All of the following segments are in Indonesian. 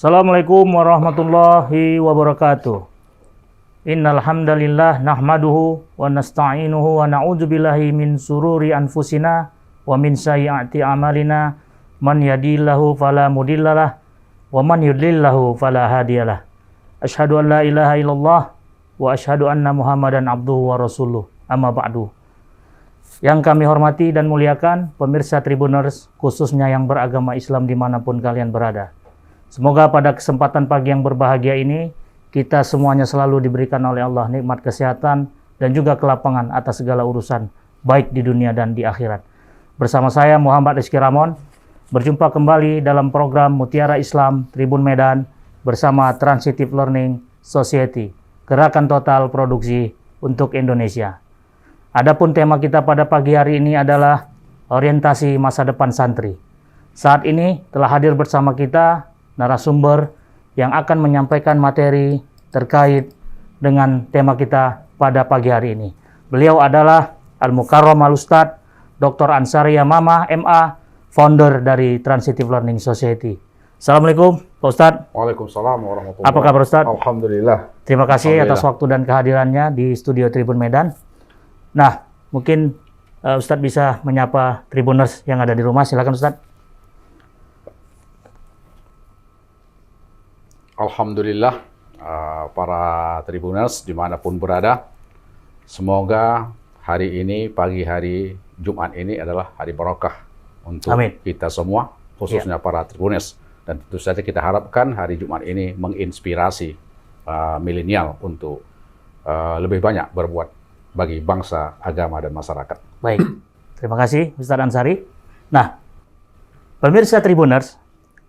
Assalamualaikum warahmatullahi wabarakatuh. Innal hamdalillah nahmaduhu wa nasta'inuhu wa na'udzu billahi min sururi anfusina wa min sayyiati a'malina. Man yahdihillahu fala mudhillalah wa man yudlillahu fala hadiyalah. Asyhadu an la ilaha illallah wa asyhadu anna Muhammadan abduhu wa rasuluh. Amma ba'du. Yang kami hormati dan muliakan pemirsa Tribuners, khususnya yang beragama Islam dimanapun kalian berada. Semoga pada kesempatan pagi yang berbahagia ini, kita semuanya selalu diberikan oleh Allah nikmat kesehatan dan juga kelapangan atas segala urusan, baik di dunia dan di akhirat. Bersama saya Muhammad Rizky Ramon, berjumpa kembali dalam program Mutiara Islam Tribun Medan bersama Transitive Learning Society, Gerakan Total Produksi untuk Indonesia. Adapun tema kita pada pagi hari ini adalah orientasi masa depan santri. Saat ini telah hadir bersama kita narasumber yang akan menyampaikan materi terkait dengan tema kita pada pagi hari ini. Beliau adalah Al-Mukarram Al-Ustadz Dr. Ansari Yamamah, MA, founder dari Transitive Learning Society. Assalamualaikum, Pak Ustadz. Waalaikumsalam warahmatullahi wabarakatuh. Apa kabar Ustadz? Alhamdulillah. Terima kasih atas waktu dan kehadirannya di studio Tribun Medan. Nah, mungkin Ustadz bisa menyapa Tribuners yang ada di rumah. Silakan Ustadz. Alhamdulillah, para Tribuners dimanapun berada, semoga hari ini, pagi hari Jumat ini adalah hari barokah untuk kita semua, khususnya para Tribuners. Dan tentu saja kita harapkan hari Jumat ini menginspirasi milenial untuk lebih banyak berbuat bagi bangsa, agama, dan masyarakat. Baik, terima kasih Ustadz Ansari. Nah, pemirsa Tribuners,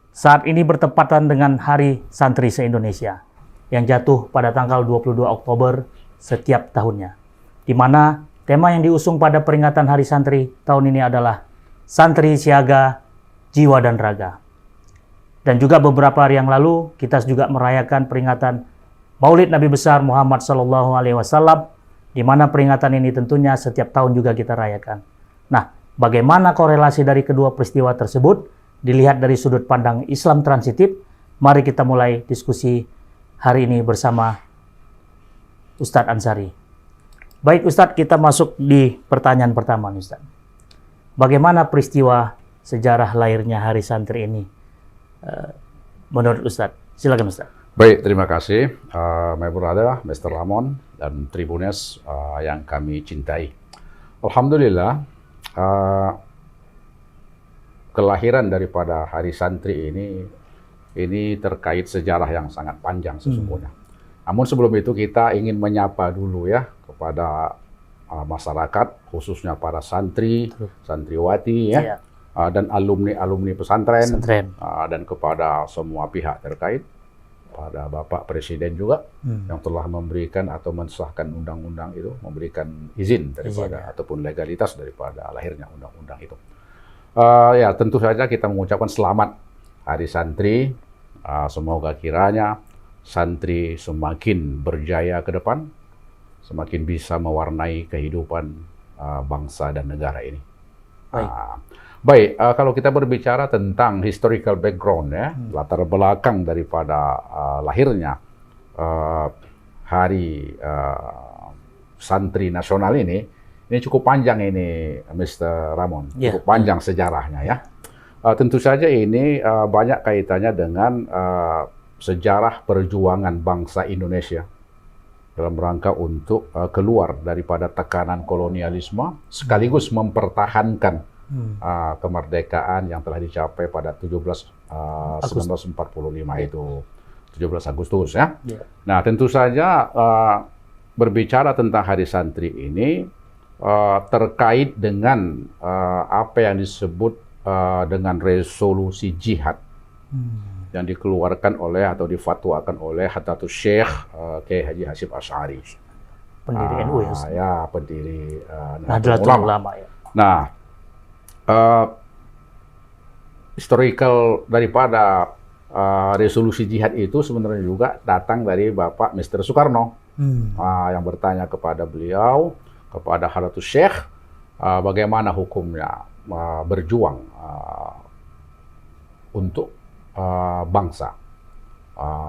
saat ini bertepatan dengan Hari Santri se-Indonesia yang jatuh pada tanggal 22 Oktober setiap tahunnya. Di mana tema yang diusung pada peringatan Hari Santri tahun ini adalah Santri Siaga Jiwa dan Raga. Dan juga beberapa hari yang lalu kita juga merayakan peringatan Maulid Nabi besar Muhammad SAW, di mana peringatan ini tentunya setiap tahun juga kita rayakan. Nah, bagaimana korelasi dari kedua peristiwa tersebut? Dilihat dari sudut pandang Islam transitif, mari kita mulai diskusi hari ini bersama Ustadz Ansari. Baik Ustadz, kita masuk di pertanyaan pertama Ustadz. Bagaimana peristiwa sejarah lahirnya Hari Santri ini menurut Ustadz? Silakan Ustadz. Baik, terima kasih my brother, Mr. Ramon, dan Tribuners yang kami cintai. Alhamdulillah, kelahiran daripada Hari Santri ini terkait sejarah yang sangat panjang sesungguhnya. Namun sebelum itu kita ingin menyapa dulu ya kepada masyarakat, khususnya para santri, santriwati ya, dan alumni pesantren. Dan kepada semua pihak terkait, pada Bapak Presiden juga yang telah memberikan atau mensahkan undang-undang itu, memberikan izin daripada ataupun legalitas daripada lahirnya undang-undang itu. Ya tentu saja kita mengucapkan selamat Hari Santri. Semoga kiranya santri semakin berjaya ke depan, semakin bisa mewarnai kehidupan bangsa dan negara ini. Baik, kalau kita berbicara tentang historical background ya, latar belakang daripada lahirnya Hari Santri Nasional ini cukup panjang ini, Mr. Ramon, cukup panjang sejarahnya ya. Tentu saja ini banyak kaitannya dengan sejarah perjuangan bangsa Indonesia dalam rangka untuk keluar daripada tekanan kolonialisme, sekaligus mempertahankan kemerdekaan yang telah dicapai pada 1945 itu, 17 Agustus ya. Nah, tentu saja berbicara tentang Hari Santri ini terkait dengan apa yang disebut dengan resolusi jihad yang dikeluarkan oleh atau difatwakan oleh Hadratus Syekh Kiai Haji Hasyim Asy'ari, pendiri NU ya, pendiri Nahdlatul Ulama ya. Nah, historical daripada resolusi jihad itu sebenarnya juga datang dari Bapak Mr. Soekarno yang bertanya kepada beliau, kepada Hadratus Syekh, bagaimana hukumnya berjuang untuk bangsa.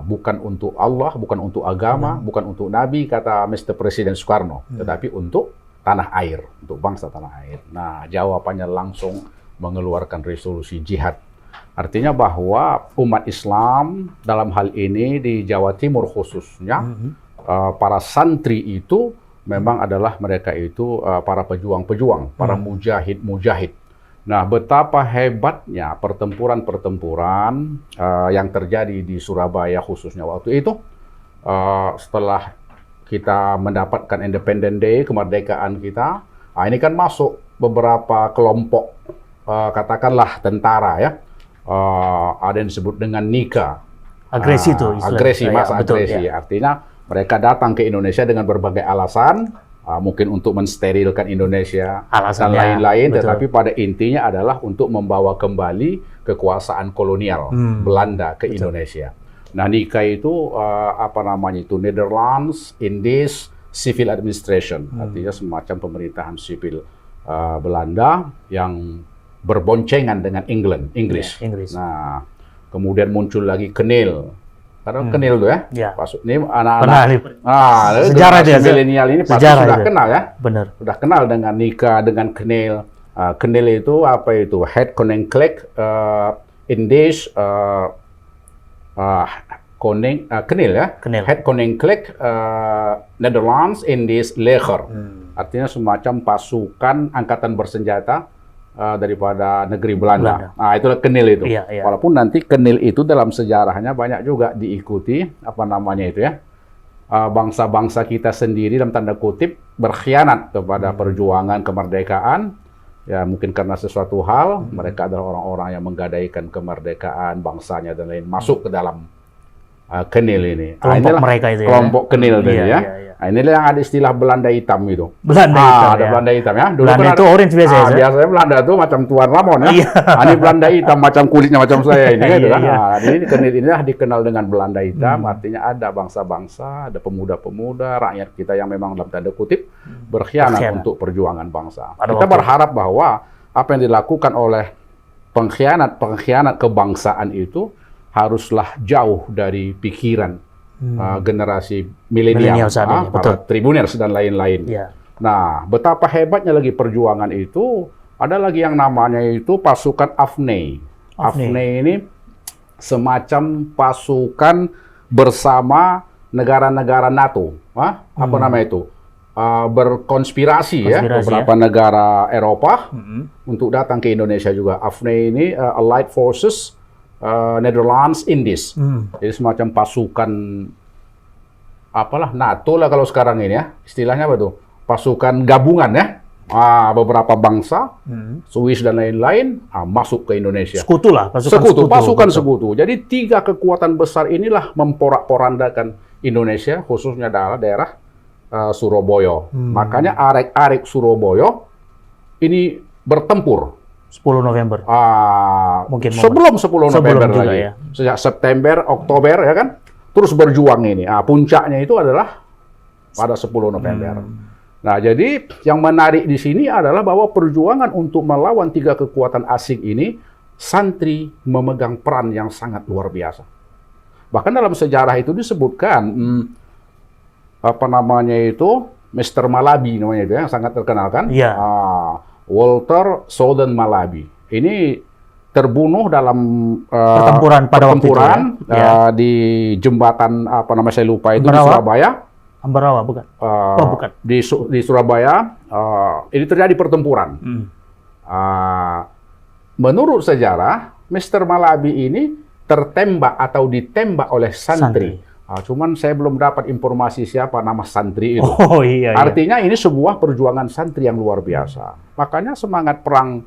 bukan untuk Allah, bukan untuk agama, bukan untuk Nabi, kata Mr. Presiden Soekarno, tetapi untuk tanah air, untuk bangsa tanah air. Nah, jawabannya langsung mengeluarkan resolusi jihad. Artinya bahwa umat Islam dalam hal ini di Jawa Timur khususnya, para santri itu memang adalah mereka itu para pejuang-pejuang, para mujahid-mujahid. Nah, betapa hebatnya pertempuran-pertempuran yang terjadi di Surabaya khususnya waktu itu, setelah kita mendapatkan Independence Day, kemerdekaan kita, ini kan masuk beberapa kelompok, katakanlah tentara ya, ada yang disebut dengan NIKA. Agresi itu istilahnya. Agresi, masa betul, agresi. ya. Artinya mereka datang ke Indonesia dengan berbagai alasan, mungkin untuk mensterilkan Indonesia dan lain-lain, tetapi pada intinya adalah untuk membawa kembali kekuasaan kolonial Belanda ke Indonesia. Nah, NIKA itu Netherlands Indies Civil Administration, artinya semacam pemerintahan sipil Belanda yang berboncengan dengan Inggris. Nah, kemudian muncul lagi KNIL. Karena KNIL itu ya. Ini anak-anak sejarah dia, milenial ini pasti sudah kenal ya. Benar. Sudah kenal dengan NIKA, dengan KNIL. KNIL itu apa itu? Het Koninklijk Indisch KNIL ya. Het Koninklijk Nederlands Indisch Leger. Artinya semacam pasukan angkatan bersenjata daripada negeri Belanda. Nah, itulah KNIL itu. Iya. Walaupun nanti KNIL itu dalam sejarahnya banyak juga diikuti, bangsa-bangsa kita sendiri dalam tanda kutip berkhianat kepada perjuangan kemerdekaan. Ya, mungkin karena sesuatu hal, mereka adalah orang-orang yang menggadaikan kemerdekaan bangsanya dan lain masuk ke dalam KNIL ini. Kelompok mereka itu kelompok KNIL tadi ya. Nah, inilah yang ada istilah Belanda hitam itu. Belanda hitam, ada Belanda hitam ya. Dulu Belanda itu orange biasanya. Biasanya Belanda itu macam Tuan Ramon ya. Ini Belanda hitam macam kulitnya macam saya ini gitu kan. Ini KNIL inilah dikenal dengan Belanda hitam, artinya ada bangsa-bangsa, ada pemuda-pemuda, rakyat kita yang memang dalam tanda kutip berkhianat untuk perjuangan bangsa. Kita berharap bahwa apa yang dilakukan oleh pengkhianat kebangsaan itu haruslah jauh dari pikiran generasi milenial, para tribuners dan lain-lain. Nah, betapa hebatnya lagi perjuangan itu, ada lagi yang namanya itu pasukan AFNI. AFNI ini semacam pasukan bersama negara-negara NATO. Apa nama itu? Berkonspirasi ya, beberapa negara Eropa untuk datang ke Indonesia juga. AFNI ini Allied Forces Netherlands Indies. Jadi semacam pasukan NATO lah kalau sekarang ini ya. Istilahnya apa tuh? Pasukan gabungan ya. Beberapa bangsa, Swiss dan lain-lain masuk ke Indonesia. Sekutu lah, pasukan sekutu. Jadi 3 kekuatan besar inilah memporak-porandakan Indonesia, khususnya daerah Surabaya. Makanya arek-arek Surabaya ini bertempur 10 November. Mungkin sebelum 10 November lagi. Ya. Sejak September, Oktober ya kan. Terus berjuang ini. Puncaknya itu adalah pada 10 November. Nah, jadi yang menarik di sini adalah bahwa perjuangan untuk melawan 3 kekuatan asing ini, santri memegang peran yang sangat luar biasa. Bahkan dalam sejarah itu disebutkan Mr. Malabi namanya itu yang sangat terkenal kan? Iya. Walter Soden Malabi. Ini terbunuh dalam pertempuran pada waktu itu ya? Di jembatan saya lupa itu di Surabaya. Ambarawa bukan? Bukan. Di Surabaya ini terjadi pertempuran. Menurut sejarah, Mr. Malabi ini tertembak atau ditembak oleh santri. Cuman saya belum dapat informasi siapa nama santri itu. Artinya ini sebuah perjuangan santri yang luar biasa. Makanya semangat perang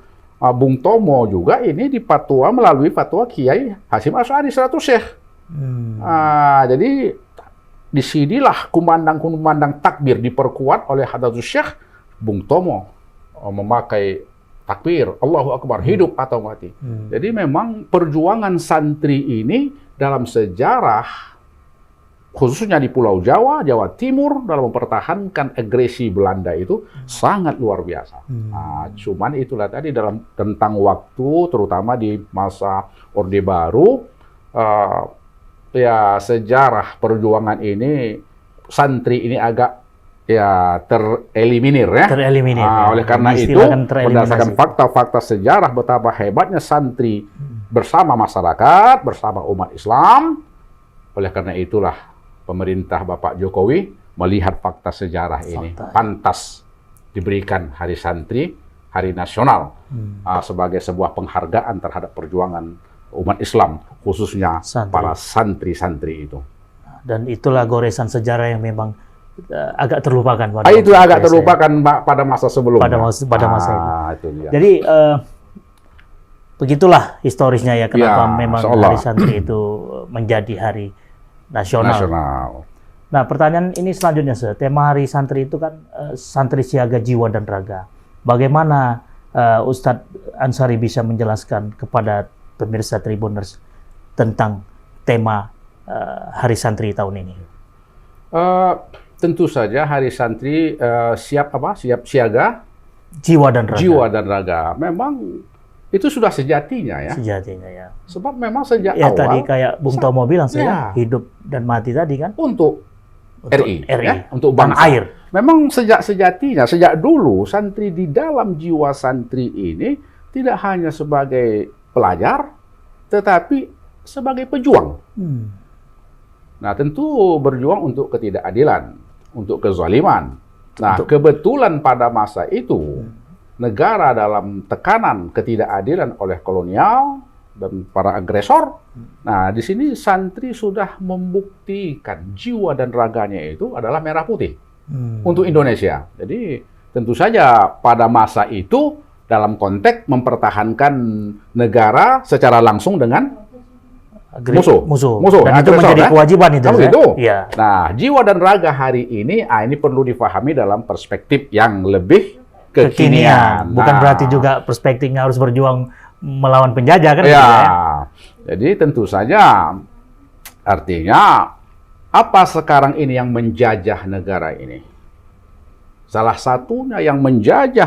Bung Tomo juga ini dipatua melalui fatwa Kiai Hasyim Asy'ari 100 Syekh. Jadi disinilah kumandang-kumandang takbir diperkuat oleh Hadratus Syekh Bung Tomo memakai takbir Allahu Akbar, hidup atau mati. Jadi memang perjuangan santri ini dalam sejarah khususnya di Pulau Jawa, Jawa Timur dalam mempertahankan agresi Belanda itu sangat luar biasa. Cuman itulah tadi dalam tentang waktu, terutama di masa Orde Baru, ya sejarah perjuangan ini santri ini agak ya tereliminir ya. Tereliminir. Oleh karena itu berdasarkan fakta-fakta sejarah betapa hebatnya santri bersama masyarakat, bersama umat Islam. Oleh karena itulah pemerintah Bapak Jokowi melihat fakta sejarah ini pantas diberikan Hari Santri, Hari Nasional sebagai sebuah penghargaan terhadap perjuangan umat Islam, khususnya para santri-santri itu. Dan itulah goresan sejarah yang memang agak terlupakan. Itu agak terlupakan pada masa sebelumnya. Pada masa ini. Itu dia. Jadi begitulah historisnya ya kenapa memang Hari Santri itu menjadi hari nasional. Nah, pertanyaan ini selanjutnya, tema Hari Santri itu kan santri siaga jiwa dan raga. Bagaimana Ustadz Ansari bisa menjelaskan kepada pemirsa Tribuners tentang tema Hari Santri tahun ini? Tentu saja Hari Santri siap siaga jiwa dan raga. Jiwa dan raga. Memang itu sudah sejatinya ya. Sejatinya ya. Sebab memang sejak awal. Tadi kayak Bung Tomo bilang hidup dan mati tadi kan. Untuk RI ya, untuk bangsa. Air. Memang sejatinya, sejak dulu santri di dalam jiwa santri ini tidak hanya sebagai pelajar, tetapi sebagai pejuang. Nah, tentu berjuang untuk ketidakadilan, untuk kezaliman. Nah, kebetulan pada masa itu negara dalam tekanan ketidakadilan oleh kolonial dan para agresor. Nah, di sini santri sudah membuktikan jiwa dan raganya itu adalah merah putih untuk Indonesia. Jadi, tentu saja pada masa itu dalam konteks mempertahankan negara secara langsung dengan musuh. Dan itu menjadi kewajiban itu. Ya. Nah, jiwa dan raga hari ini perlu difahami dalam perspektif yang lebih kekinian. Bukan berarti juga perspektifnya harus berjuang melawan penjajah kan? Ya. Jadi tentu saja artinya apa sekarang ini yang menjajah negara ini? Salah satunya yang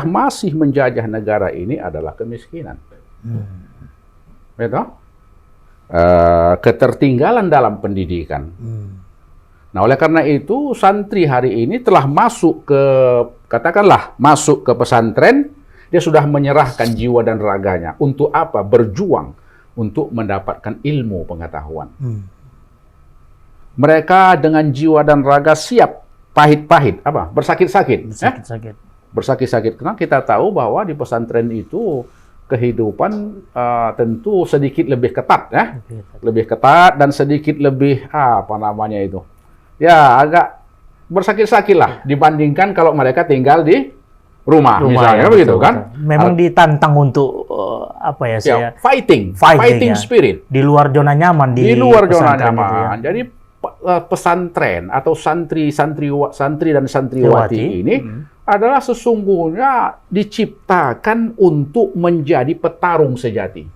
masih menjajah negara ini adalah kemiskinan. Betul? Ketertinggalan dalam pendidikan. Nah, oleh karena itu santri hari ini telah masuk ke pesantren. Dia sudah menyerahkan jiwa dan raganya untuk apa? Berjuang untuk mendapatkan ilmu pengetahuan. Mereka dengan jiwa dan raga siap pahit-pahit, bersakit-sakit. Bersakit-sakit. Karena kita tahu bahwa di pesantren itu kehidupan tentu sedikit lebih ketat ya. Lebih ketat dan sedikit lebih agak bersakit-sakit lah dibandingkan kalau mereka tinggal di rumah misalnya begitu kan. Memang ditantang untuk fighting spirit di luar zona nyaman di luar zona nyaman. Jadi pesantren atau santri dan santriwati ini adalah sesungguhnya diciptakan untuk menjadi petarung sejati.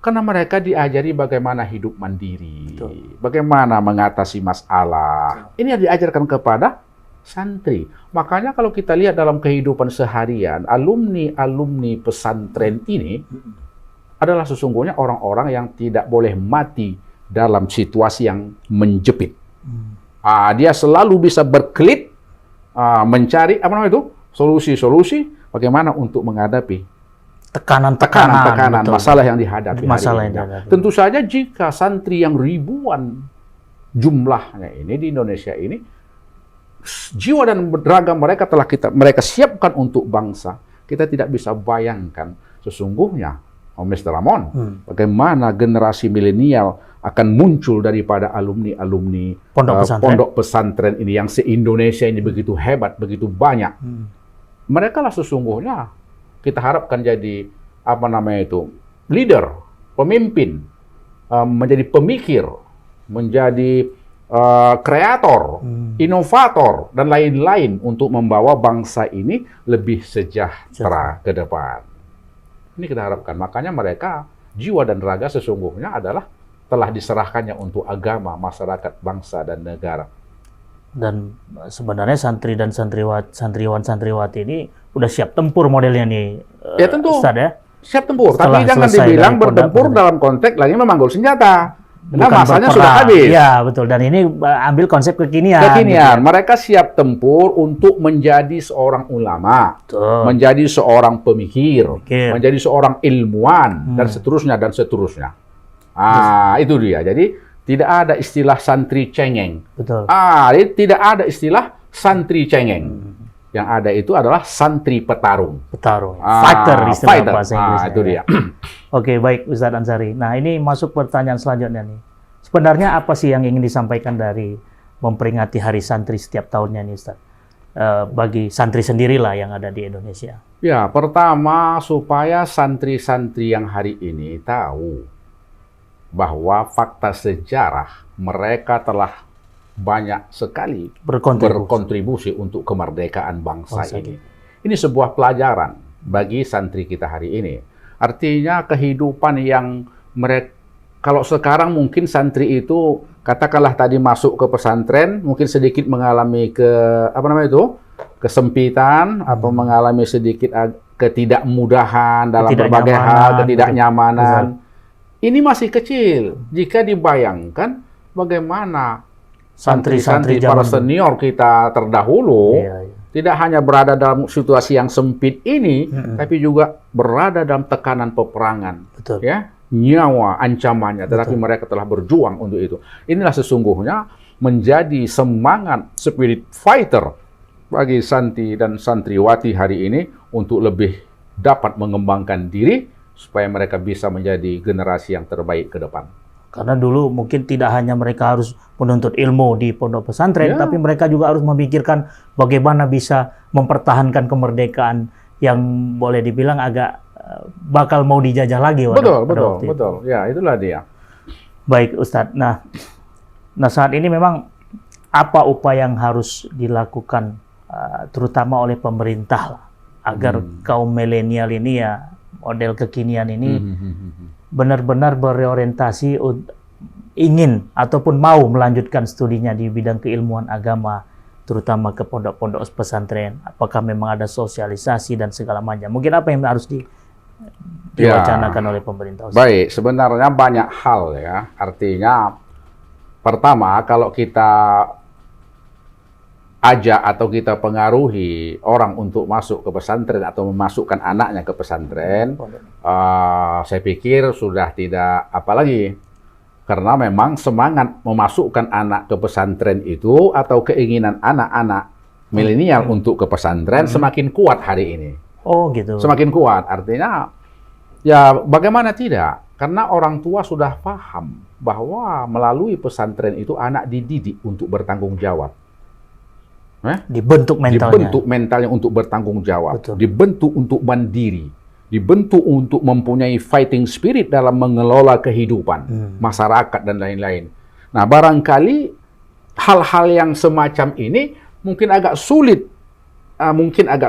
Karena mereka diajari bagaimana hidup mandiri, bagaimana mengatasi masalah. Ini yang diajarkan kepada santri. Makanya kalau kita lihat dalam kehidupan seharian, alumni pesantren ini adalah sesungguhnya orang-orang yang tidak boleh mati dalam situasi yang menjepit. Dia selalu bisa berkelit, mencari solusi-solusi bagaimana untuk menghadapi tekanan masalah yang dihadapi. Tentu saja jika santri yang ribuan jumlahnya ini di Indonesia ini, jiwa dan raga mereka telah mereka siapkan untuk bangsa. Kita tidak bisa bayangkan sesungguhnya, Mr. Ramon, bagaimana generasi milenial akan muncul daripada alumni pondok pesantren ini yang se-Indonesia ini begitu hebat, begitu banyak. Mereka lah sesungguhnya kita harapkan jadi leader, pemimpin, menjadi pemikir, menjadi kreator, inovator, dan lain-lain untuk membawa bangsa ini lebih sejahtera ke depan. Ini kita harapkan. Makanya mereka, jiwa dan raga sesungguhnya adalah telah diserahkannya untuk agama, masyarakat, bangsa, dan negara. Dan sebenarnya santri dan santriwan-santriwati ini udah siap tempur modelnya nih, ya tentu. Ustadz ya? siap tempur. Setelah Tapi jangan selesai dibilang dari pondok bertempur pesantren. dalam konteks lagi memanggul senjata. Karena Bukan masanya berperang. sudah habis. Iya, betul. Dan ini ambil konsep kekinian. Kekinian, gitu ya. mereka siap tempur untuk menjadi seorang ulama, Betul. menjadi seorang pemikir, Pemikir. menjadi seorang ilmuwan, dan seterusnya, dan seterusnya. Itu dia. Jadi, tidak ada istilah santri cengeng. Betul. Jadi tidak ada istilah santri cengeng. Yang ada itu adalah santri petarung. Petarung. Fighter istilah Fighter. bahasa Inggrisnya. Itu dia. Oke, baik Ustadz Ansari. Nah, ini masuk pertanyaan selanjutnya nih. Sebenarnya apa sih yang ingin disampaikan dari memperingati Hari Santri setiap tahunnya nih Ustadz? Bagi santri sendirilah yang ada di Indonesia. Ya, pertama supaya santri-santri yang hari ini tahu bahwa fakta sejarah mereka telah banyak sekali berkontribusi untuk kemerdekaan bangsa ini. Ini sebuah pelajaran bagi santri kita hari ini. Artinya kehidupan yang mereka, kalau sekarang mungkin santri itu katakanlah tadi masuk ke pesantren mungkin sedikit mengalami kesempitan atau mengalami sedikit ketidakmudahan dalam berbagai hal, ketidaknyamanan. Ini masih kecil jika dibayangkan bagaimana santri-santri para senior kita terdahulu tidak hanya berada dalam situasi yang sempit ini, tapi juga berada dalam tekanan peperangan. Betul. Ya, nyawa ancamannya, tetapi mereka telah berjuang untuk itu. Inilah sesungguhnya menjadi semangat spirit fighter bagi santri dan santriwati hari ini untuk lebih dapat mengembangkan diri supaya mereka bisa menjadi generasi yang terbaik ke depan. Karena dulu mungkin tidak hanya mereka harus menuntut ilmu di pondok pesantren, tapi mereka juga harus memikirkan bagaimana bisa mempertahankan kemerdekaan yang boleh dibilang agak bakal mau dijajah lagi. Betul. Ya, itulah dia. Baik, Ustadz. Nah saat ini memang apa upaya yang harus dilakukan, terutama oleh pemerintah, agar kaum milenial ini ya, model kekinian ini benar-benar berorientasi ingin ataupun mau melanjutkan studinya di bidang keilmuan agama, terutama ke pondok-pondok pesantren. Apakah memang ada sosialisasi dan segala macam? Mungkin apa yang harus diwacanakan oleh pemerintah? Baik, sebenarnya banyak hal ya. Artinya, pertama kalau kita ajak atau kita pengaruhi orang untuk masuk ke pesantren atau memasukkan anaknya ke pesantren, saya pikir sudah tidak apalagi, karena memang semangat memasukkan anak ke pesantren itu atau keinginan anak-anak milenial untuk ke pesantren semakin kuat hari ini. Oh gitu. Semakin kuat, artinya ya bagaimana tidak? Karena orang tua sudah paham bahwa melalui pesantren itu anak dididik untuk bertanggung jawab. Dibentuk mentalnya untuk bertanggung jawab. Betul. Dibentuk untuk mandiri. Dibentuk untuk mempunyai fighting spirit dalam mengelola kehidupan, masyarakat, dan lain-lain. Nah, barangkali hal-hal yang semacam ini mungkin agak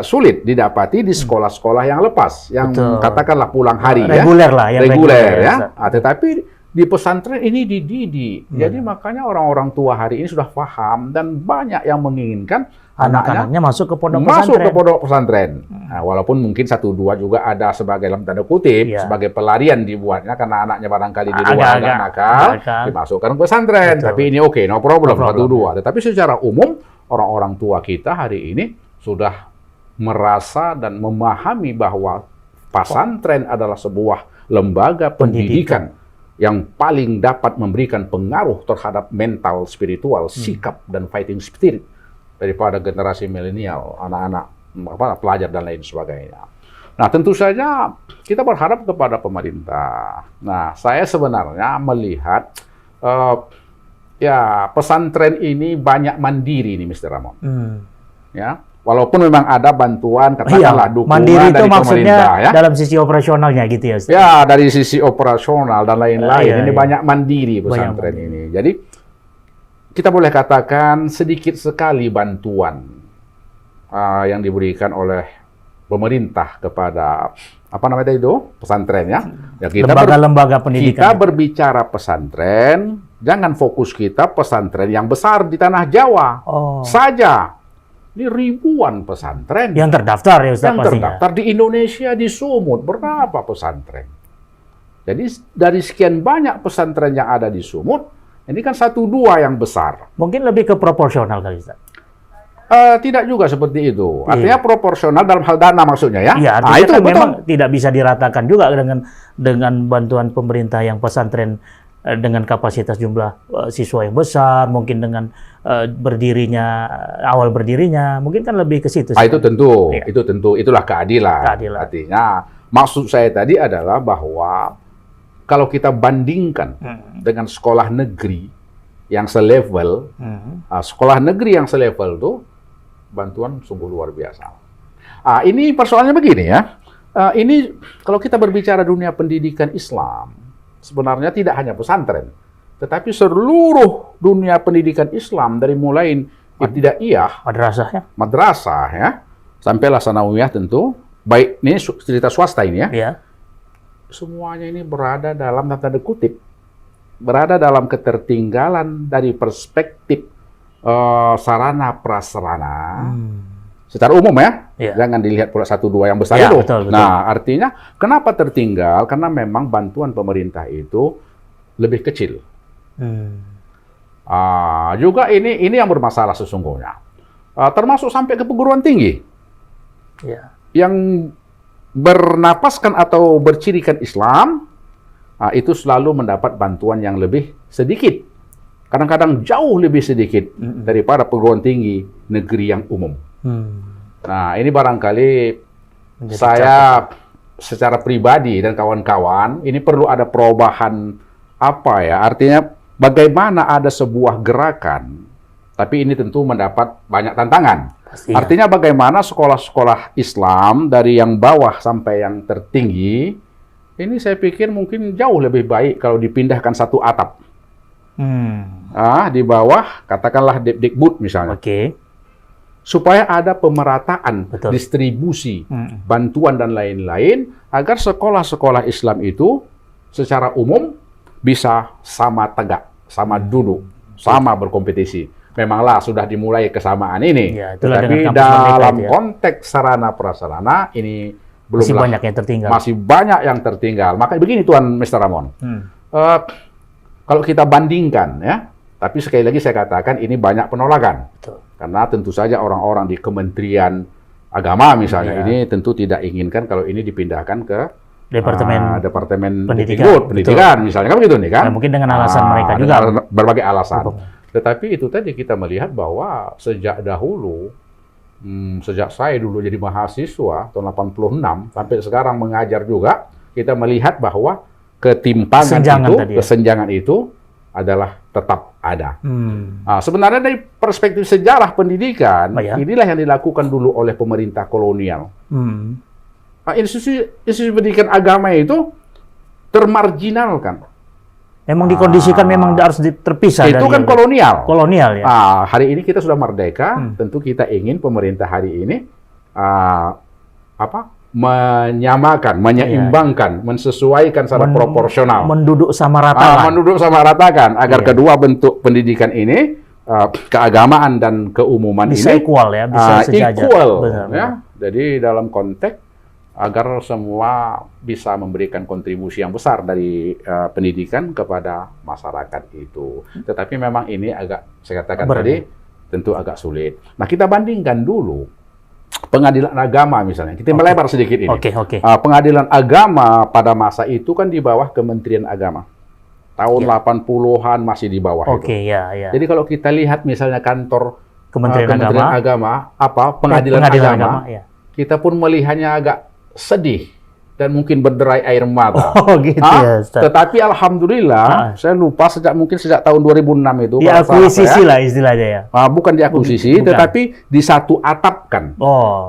sulit didapati di sekolah-sekolah yang lepas, yang katakanlah pulang hari, reguler lah, yang reguler ya. Tetapi di pesantren ini dididik. Jadi makanya orang-orang tua hari ini sudah paham dan banyak yang menginginkan anak-anaknya masuk ke pondok pesantren. Nah, walaupun mungkin 1-2 juga ada sebagai dalam tanda kutip sebagai pelarian dibuatnya karena anaknya barangkali di luar agak nakal, dimasukkan ke pesantren. Tapi ini oke, no problem. 1-2. Tetapi secara umum orang-orang tua kita hari ini sudah merasa dan memahami bahwa pesantren adalah sebuah lembaga pendidikan yang paling dapat memberikan pengaruh terhadap mental, spiritual, sikap, dan fighting spirit daripada generasi milenial, anak-anak, pelajar, dan lain sebagainya. Nah, tentu saja kita berharap kepada pemerintah. Nah, saya sebenarnya melihat pesantren ini banyak mandiri nih, Mr. Ramon. Ya. Walaupun memang ada bantuan, katakanlah dukungan mandiri itu dari maksudnya pemerintah, ya. Dalam sisi operasionalnya gitu ya, Ustaz? Ya, dari sisi operasional dan lain-lain. Ini banyak mandiri pesantren ini. Jadi, kita boleh katakan sedikit sekali bantuan yang diberikan oleh pemerintah kepada pesantren ya. Lembaga-lembaga pendidikan. Kita berbicara pesantren, jangan fokus kita pesantren yang besar di tanah Jawa saja. Ini ribuan pesantren yang terdaftar ya Ustaz yang pastinya. terdaftar di Indonesia, di Sumut. Berapa pesantren? Jadi dari sekian banyak pesantren yang ada di Sumut, ini kan 1-2 yang besar. Mungkin lebih ke proporsional kali Ustaz. Tidak juga seperti itu. Artinya proporsional dalam hal dana maksudnya ya. Iya, Nah, artinya itu kan betul. memang tidak bisa diratakan juga dengan bantuan pemerintah yang pesantren dengan kapasitas jumlah siswa yang besar, mungkin dengan awal berdirinya, mungkin kan lebih ke situ. Itu tentu, Iya. itu tentu, itulah keadilan. Artinya maksud saya tadi adalah bahwa kalau kita bandingkan dengan sekolah negeri yang selevel, sekolah negeri yang selevel tuh bantuan sungguh luar biasa. Ini persoalannya begini ya. Ini kalau kita berbicara dunia pendidikan Islam, sebenarnya tidak hanya pesantren, tetapi seluruh dunia pendidikan Islam dari mulai ibtidaiyah, madrasah ya, sampailah sanawiyah tentu, baik ini cerita swasta ini ya. Iya. Semuanya ini berada dalam tanda kutip, berada dalam ketertinggalan dari perspektif sarana prasarana secara umum ya. Jangan dilihat pula 1-2 yang besar itu. Betul. Nah, artinya kenapa tertinggal? Karena memang bantuan pemerintah itu lebih kecil. Juga ini yang bermasalah sesungguhnya. Termasuk sampai ke perguruan tinggi. Yang bernapaskan atau bercirikan Islam, itu selalu mendapat bantuan yang lebih sedikit. Kadang-kadang jauh lebih sedikit daripada perguruan tinggi negeri yang umum. Nah, ini barangkali saya secara pribadi dan kawan-kawan, ini perlu ada perubahan artinya bagaimana ada sebuah gerakan, tapi ini tentu mendapat banyak tantangan. Pastinya. Artinya bagaimana sekolah-sekolah Islam dari yang bawah sampai yang tertinggi, ini saya pikir mungkin jauh lebih baik kalau dipindahkan satu atap. Di bawah, katakanlah Dikbud misalnya. Supaya ada pemerataan distribusi bantuan dan lain-lain, agar sekolah-sekolah Islam itu secara umum bisa sama tegak, sama duduk, sama berkompetisi. Memanglah sudah dimulai kesamaan ini, tapi dalam konteks sarana prasarana ini belum masih banyak yang tertinggal. Makanya begini Tuan Mr. Ramon, kalau kita bandingkan ya, tapi sekali lagi saya katakan ini banyak penolakan. Karena tentu saja orang-orang di Kementerian Agama misalnya ini tentu tidak inginkan kalau ini dipindahkan ke Departemen Pendidikan misalnya, kan begitu nih kan? Mungkin dengan alasan mereka juga. Berbagai alasan. Tetapi itu tadi kita melihat bahwa sejak dahulu, sejak saya dulu jadi mahasiswa tahun 86 sampai sekarang mengajar juga, kita melihat bahwa kesenjangan itu adalah tetap ada. Sebenarnya dari perspektif sejarah pendidikan, inilah yang dilakukan dulu oleh pemerintah kolonial. Institusi pendidikan agama itu termarginalkan. Memang dikondisikan memang harus terpisah. Itu kan kolonial. Kolonial ya. Hari ini kita sudah merdeka, tentu kita ingin pemerintah hari ini menyamakan, menyeimbangkan, mensesuaikan secara proporsional, menduduk sama rata, agar kedua bentuk pendidikan ini, keagamaan dan keumuman bisa ini equal ya, bisa sejajar. Equal, ya. Jadi dalam konteks agar semua bisa memberikan kontribusi yang besar dari pendidikan kepada masyarakat itu. Tetapi memang ini saya katakan tadi, tentu agak sulit. Nah, kita bandingkan dulu pengadilan agama misalnya. Kita melebar sedikit ini. Pengadilan agama pada masa itu kan di bawah Kementerian Agama. Tahun 80-an masih di bawah itu. Jadi kalau kita lihat misalnya kantor Kementerian Agama, pengadilan agama, kita pun melihatnya agak sedih dan mungkin berderai air mata. Tetapi alhamdulillah, saya lupa mungkin sejak tahun 2006 itu. Diakuisisi lah istilahnya ya. Bukan diakuisisi, tetapi disatu atapkan.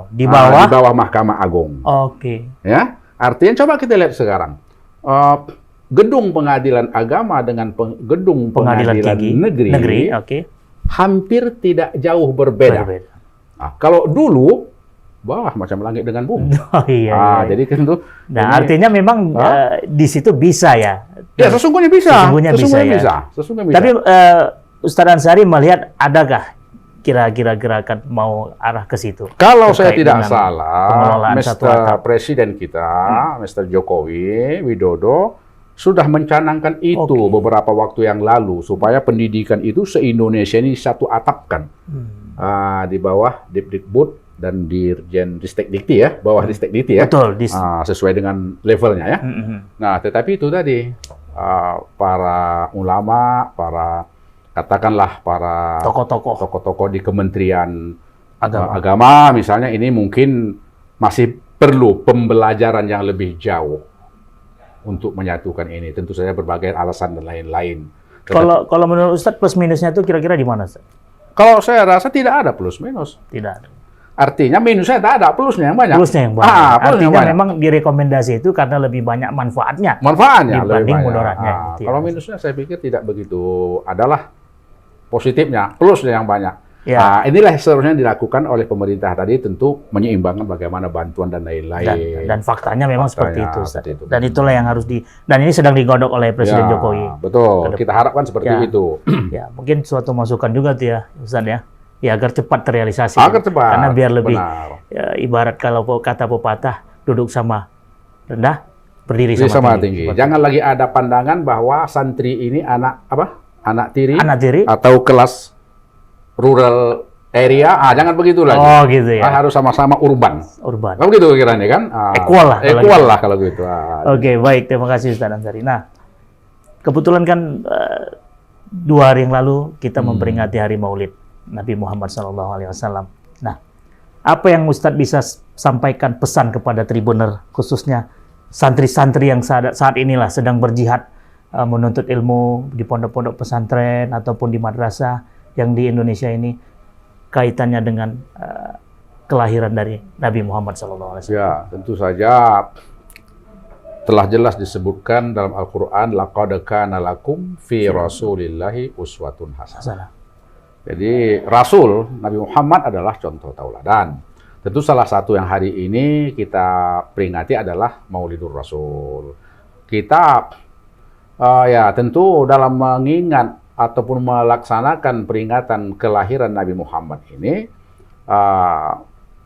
Di bawah? Di bawah Mahkamah Agung. Ya, artinya coba kita lihat sekarang. Gedung pengadilan agama dengan gedung pengadilan negeri hampir tidak jauh berbeda. Kalau dulu macam langit dengan bumi. Jadi kan itu. Artinya memang di situ bisa ya. Ya, sesungguhnya bisa. Sesungguhnya bisa. Tapi Ustadz Ansari melihat adakah kira-kira gerakan mau arah ke situ? Kalau saya Terkait tidak dengan salah, pengelolaan satu atap. Mr. Presiden kita, Mr. Jokowi Widodo, sudah mencanangkan itu beberapa waktu yang lalu, supaya pendidikan itu se-Indonesia ini satu atapkan. Di bawah Dikbud dan Dirjen Ristek Dikti ya, bawah Ristek Dikti ya. Betul. Sesuai dengan levelnya ya. Nah, tetapi itu tadi, para ulama, katakanlah para tokoh-tokoh di Kementerian Agama misalnya, ini mungkin masih perlu pembelajaran yang lebih jauh untuk menyatukan ini. Tentu saja berbagai alasan dan lain-lain. Kalau menurut Ustadz plus minusnya itu kira-kira di mana, Ustadz? Kalau saya rasa tidak ada plus minus. Tidak ada. Artinya minusnya tak ada, plusnya yang banyak. Plusnya yang banyak. Artinya memang direkomendasi itu karena lebih banyak manfaatnya. Manfaatnya dibanding lebih banyak. mudaratnya. Gitu ya. Kalau minusnya saya pikir tidak begitu. Adalah positifnya, plusnya yang banyak. Ya. Nah, inilah seharusnya dilakukan oleh pemerintah tadi, tentu menyeimbangkan bagaimana bantuan dan lain-lain. Dan faktanya memang seperti itu, Ustaz. Seperti itu. Dan itulah yang harus dan ini sedang digodok oleh Presiden Jokowi. Betul. Kita harapkan seperti itu. Ya, mungkin suatu masukan juga tuh ya, Ustaz ya. Ya, agar cepat terrealisasi. Agar cepat. Karena biar lebih ya, ibarat kalau kata pepatah, duduk sama rendah, berdiri sama tinggi. Jangan lagi ada pandangan bahwa santri ini anak tiri atau kelas rural area, jangan begitu lagi. Oh gitu ya. Harus sama-sama urban. Urban. Begitu kiranya kan? Equal lah kalau gitu. Oke, baik. Terima kasih Ustaz Ansari. Nah, kebetulan kan 2 hari yang lalu kita memperingati Hari Maulid Nabi Muhammad SAW. Nah, apa yang Ustadz bisa sampaikan pesan kepada Tribuner, khususnya santri-santri yang saat inilah sedang berjihad menuntut ilmu di pondok-pondok pesantren ataupun di madrasah yang di Indonesia ini, kaitannya dengan kelahiran dari Nabi Muhammad SAW? Ya, tentu saja telah jelas disebutkan dalam Al-Quran, laqad kana lakum fi rasulillahi uswatun hasanah. Jadi Rasul Nabi Muhammad adalah contoh tauladan. Tentu salah satu yang hari ini kita peringati adalah Maulidur Rasul. Kita ya tentu dalam mengingat ataupun melaksanakan peringatan kelahiran Nabi Muhammad ini,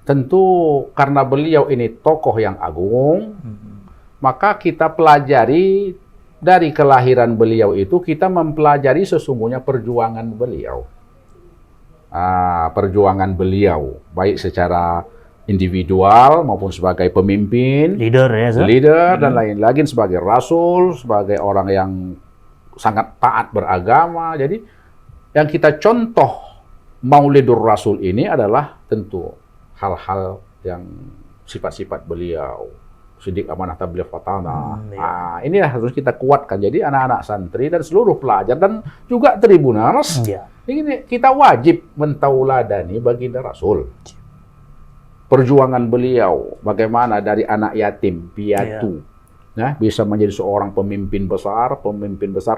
tentu karena beliau ini tokoh yang agung, maka kita pelajari dari kelahiran beliau itu, kita mempelajari sesungguhnya perjuangan beliau. Perjuangan beliau, baik secara individual maupun sebagai pemimpin, leader dan lain-lain, sebagai rasul, sebagai orang yang sangat taat beragama. Jadi yang kita contoh Maulidur Rasul ini adalah tentu hal-hal yang sifat-sifat beliau. Siddiq amanah tabligh fatana. Inilah harus kita kuatkan. Jadi anak-anak santri dan seluruh pelajar dan juga Tribuners, ini kita wajib mentauladani baginda Rasul. Perjuangan beliau, bagaimana dari anak yatim, piatu, bisa menjadi seorang pemimpin besar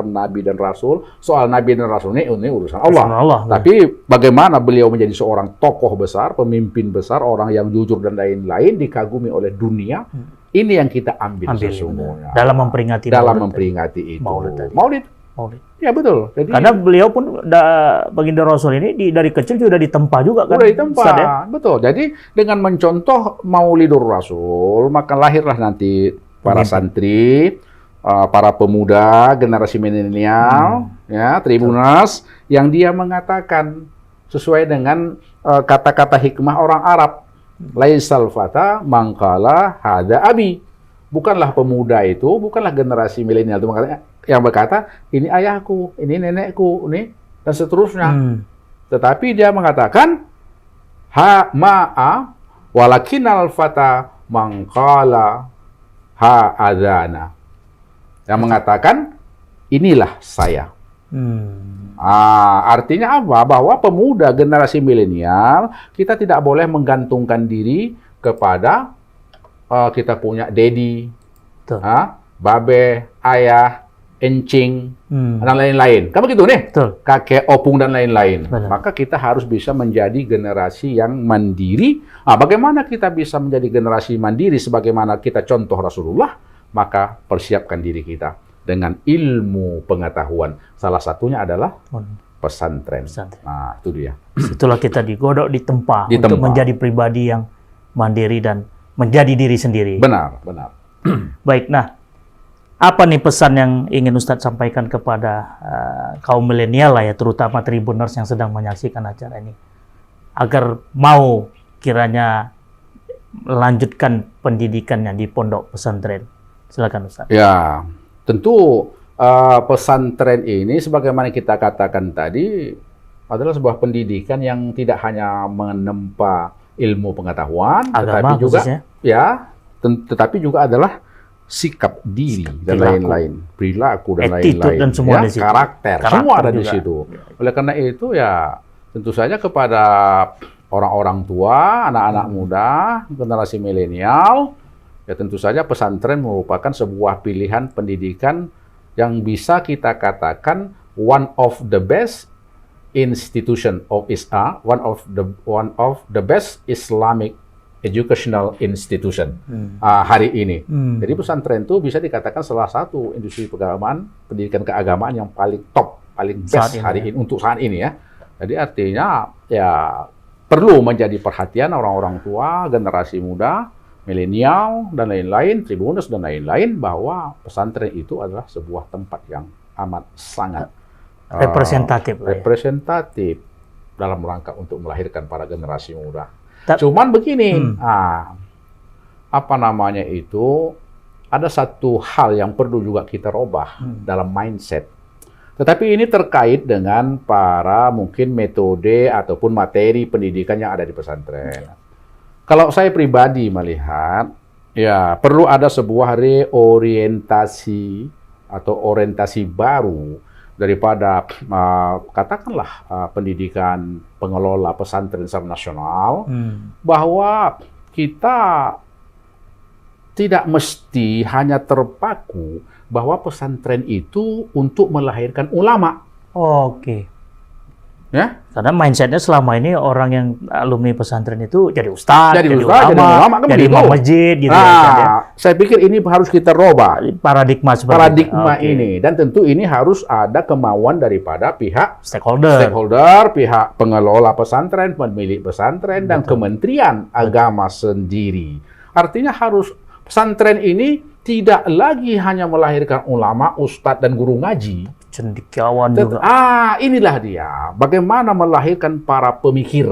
Nabi dan Rasul. Soal Nabi dan Rasul ini urusan Allah. Tapi bagaimana beliau menjadi seorang tokoh besar, pemimpin besar, orang yang jujur dan lain-lain, dikagumi oleh dunia. Ini yang kita ambil sesungguhnya. Dalam memperingati itu. Maulid. Ya betul. Jadi, karena beliau pun baginda Rasul ini dari kecil sudah ditempa juga kan. Sudah ditempa, betul. Jadi dengan mencontoh Maulidur Rasul, maka lahirlah nanti para santri, para pemuda, generasi milenial, Tribuners, yang dia mengatakan sesuai dengan kata-kata hikmah orang Arab. Laisal fata mangkala hada abi. Bukanlah pemuda itu, bukanlah generasi milenial itu yang berkata, ini ayahku, ini nenekku, ini dan seterusnya. Tetapi dia mengatakan, ma'a walakinal fata mangkala ha adana. Yang mengatakan, inilah saya. Artinya apa? Bahwa pemuda generasi milenial, kita tidak boleh menggantungkan diri kepada kita punya dedi, babe, ayah, encing, dan lain-lain. Kan begitu nih? Kakek, opung, dan lain-lain. Maka kita harus bisa menjadi generasi yang mandiri. Bagaimana kita bisa menjadi generasi mandiri sebagaimana kita contoh Rasulullah? Maka persiapkan diri kita dengan ilmu pengetahuan. Salah satunya adalah pesantren. Pesantren. Nah, itu dia. Itulah kita digodok, ditempa Ditempa. untuk menjadi pribadi yang mandiri dan menjadi diri sendiri. Benar, benar. Baik, nah apa nih pesan yang ingin Ustadz sampaikan kepada kaum milenial lah ya, terutama Tribuners yang sedang menyaksikan acara ini, agar mau kiranya melanjutkan pendidikannya di pondok pesantren. Silakan Ustadz. Ya, tentu pesantren ini sebagaimana kita katakan tadi adalah sebuah pendidikan yang tidak hanya menempa ilmu pengetahuan, Agama tetapi juga khususnya. ya, tetapi juga adalah sikap diri dan Perilaku. lain-lain, perilaku dan Attitude lain-lain, dan semua ya, di situ. karakter, Karakter semua ada di juga. situ. Oleh karena itu ya tentu saja kepada orang-orang tua, anak-anak muda, generasi milenial, ya tentu saja pesantren merupakan sebuah pilihan pendidikan yang bisa kita katakan one of the best institution of Islam, one of the best Islamic educational institution hari ini. Jadi pesantren itu bisa dikatakan salah satu industri keagamaan, pendidikan keagamaan yang paling top, paling best hari ini untuk saat ini ya. Jadi artinya ya perlu menjadi perhatian orang-orang tua, generasi muda, milenial dan lain-lain, Tribuners dan lain-lain, bahwa pesantren itu adalah sebuah tempat yang amat sangat Representatif lah ya. representatif dalam rangka untuk melahirkan para generasi muda. Cuman begini, apa namanya itu, ada satu hal yang perlu juga kita robah dalam mindset. Tetapi ini terkait dengan para mungkin metode ataupun materi pendidikan yang ada di pesantren. Kalau saya pribadi melihat, ya perlu ada sebuah reorientasi atau orientasi baru daripada katakanlah pendidikan pengelola pesantren secara nasional, bahwa kita tidak mesti hanya terpaku bahwa pesantren itu untuk melahirkan ulama. Oke. Ya? Karena mindsetnya selama ini orang yang alumni pesantren itu jadi ustadz, Jadi ulama, kan jadi begitu. imam masjid gitu Nah, ya. saya pikir ini harus kita robah Paradigma seperti paradigma itu. Oke. ini, dan tentu ini harus ada kemauan daripada pihak Stakeholder. pihak pengelola pesantren, pemilik pesantren, dan Kementerian Agama sendiri. Artinya harus pesantren ini tidak lagi hanya melahirkan ulama, ustadz, dan guru ngaji. Cendekiawan juga. Inilah dia. Bagaimana melahirkan para pemikir,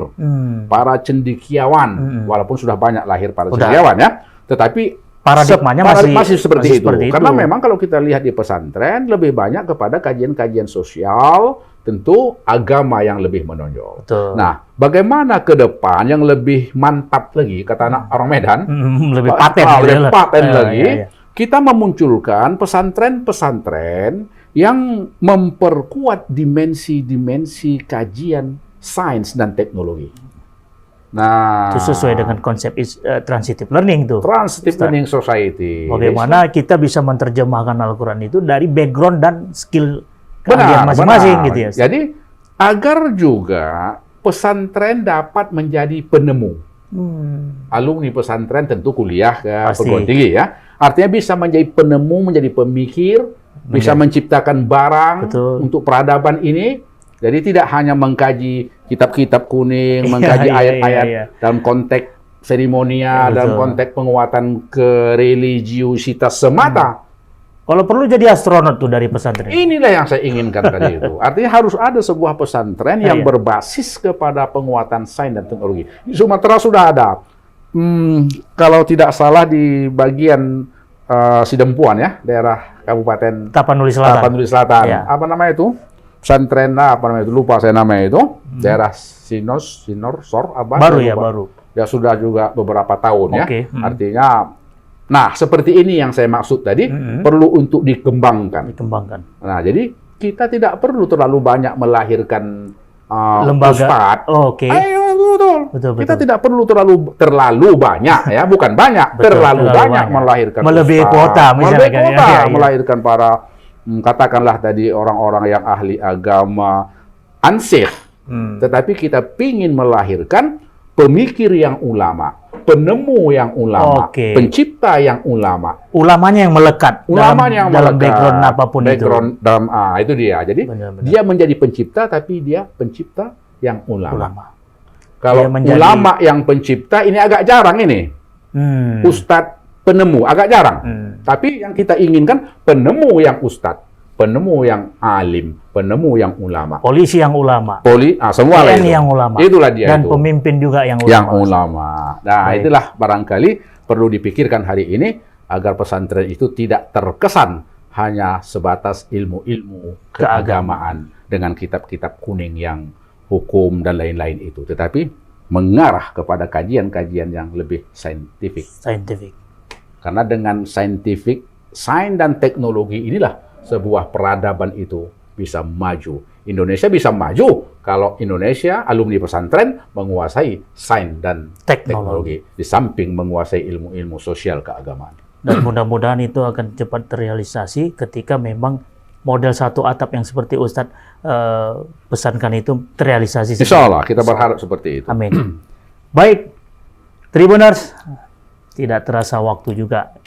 para cendekiawan, walaupun sudah banyak lahir para cendekiawan ya. Tetapi Paradigmanya masih seperti itu. Karena itu. memang kalau kita lihat di pesantren lebih banyak kepada kajian-kajian sosial, tentu agama yang lebih menonjol. Betul. Nah, bagaimana ke depan yang lebih mantap lagi, kata anak orang Medan, lebih paten, lebih paten lagi, ya. kita memunculkan pesantren-pesantren yang memperkuat dimensi-dimensi kajian sains dan teknologi. Nah, Itu sesuai dengan konsep transitive learning tuh. Transitive Learning Society. Bagaimana kita bisa menerjemahkan Al-Quran itu dari background dan skill keahlian masing-masing gitu ya. Jadi agar juga pesantren dapat menjadi penemu. Alumni pesantren tentu kuliah ke perguruan tinggi ya. Artinya bisa menjadi penemu, menjadi pemikir, bisa menciptakan barang untuk peradaban ini. Jadi tidak hanya mengkaji kitab-kitab kuning, mengkaji ayat-ayat dalam konteks seremonial, dalam konteks penguatan kereligiusitas semata. Kalau perlu jadi astronot tuh dari pesantren. Inilah yang saya inginkan tadi itu. Artinya harus ada sebuah pesantren yang berbasis kepada penguatan sains dan teknologi. Di Sumatera sudah ada. Kalau tidak salah di bagian Sidempuan ya, daerah Kabupaten Tapanuli Selatan. Ya. Apa namanya itu? Pesantren apa namanya itu? Lupa saya namanya itu. Daerah Sinorsor apa? Baru ya, baru. Ya sudah juga beberapa tahun ya. Artinya, nah seperti ini yang saya maksud tadi, perlu untuk dikembangkan. Nah, jadi kita tidak perlu terlalu banyak melahirkan lembaga. Betul. Kita tidak perlu terlalu banyak ya, bukan banyak, terlalu banyak melahirkan melebihi kuota misalnya, melahirkan para katakanlah tadi orang-orang yang ahli agama ansih. Tetapi kita pingin melahirkan pemikir yang ulama, penemu yang ulama, Oke. pencipta yang ulama. Ulamanya yang melekat Ulamanya yang dalam melekat, background apapun background dalam itu dia. Jadi Benar-benar. dia menjadi pencipta, tapi dia pencipta yang itu. ulama. Ulama. Kalau Dia menjadi- ulama yang pencipta ini agak jarang ini. Ustadz penemu agak jarang. Tapi yang kita inginkan penemu yang ustadz, penemu yang alim, penemu yang ulama. Polisi yang ulama. Semua lah TNI itu. yang ulama. Itulah dia Dan itu. pemimpin juga yang ulama. Yang ulama. Nah, Baik. itulah barangkali perlu dipikirkan hari ini agar pesantren itu tidak terkesan hanya sebatas ilmu-ilmu keagamaan dengan kitab-kitab kuning yang hukum dan lain-lain itu, tetapi mengarah kepada kajian-kajian yang lebih saintifik. Scientific. Karena dengan saintifik, sains dan teknologi inilah sebuah peradaban itu bisa maju. Indonesia bisa maju kalau Indonesia, alumni pesantren, menguasai sains dan teknologi. Di samping menguasai ilmu-ilmu sosial keagamaan. Dan mudah-mudahan itu akan cepat terrealisasi ketika memang model satu atap yang seperti Ustadz pesankan itu terrealisasi. Insya Allah, kita berharap seperti itu. Amin. Baik, Tribuners, tidak terasa waktu juga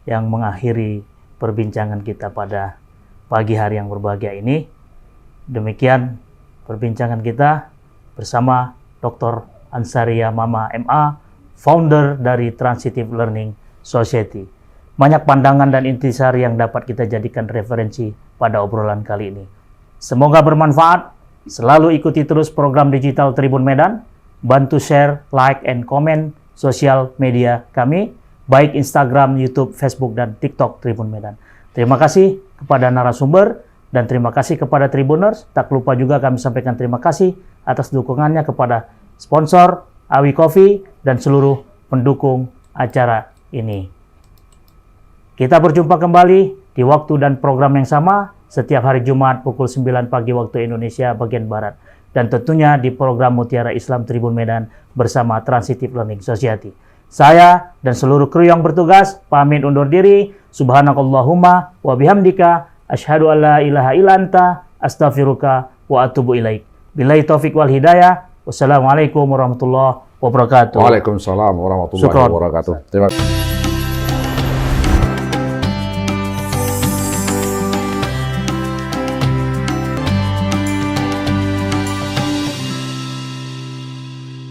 yang mengakhiri perbincangan kita pada pagi hari yang berbahagia ini. Demikian perbincangan kita bersama Dr. Ansaria Mama MA, founder dari Transitive Learning Society. Banyak pandangan dan intisari yang dapat kita jadikan referensi pada obrolan kali ini. Semoga bermanfaat. Selalu ikuti terus program digital Tribun Medan. Bantu share, like, and comment sosial media kami, baik Instagram, YouTube, Facebook, dan TikTok Tribun Medan. Terima kasih kepada narasumber dan terima kasih kepada Tribuners. Tak lupa juga kami sampaikan terima kasih atas dukungannya kepada sponsor, Awi Coffee, dan seluruh pendukung acara ini. Kita berjumpa kembali di waktu dan program yang sama setiap hari Jumat pukul 9 pagi waktu Indonesia bagian Barat. Dan tentunya di program Mutiara Islam Tribun Medan bersama Transitive Learning Society. Saya dan seluruh kru yang bertugas pamit undur diri. Subhanakallahumma wa bihamdika asyhadu an la ilaha illa anta astaghfiruka wa atubu ilaik. Billahi taufik wal hidayah. Wassalamualaikum warahmatullahi wabarakatuh. Waalaikumsalam warahmatullahi Syukron. wabarakatuh. Terima kasih.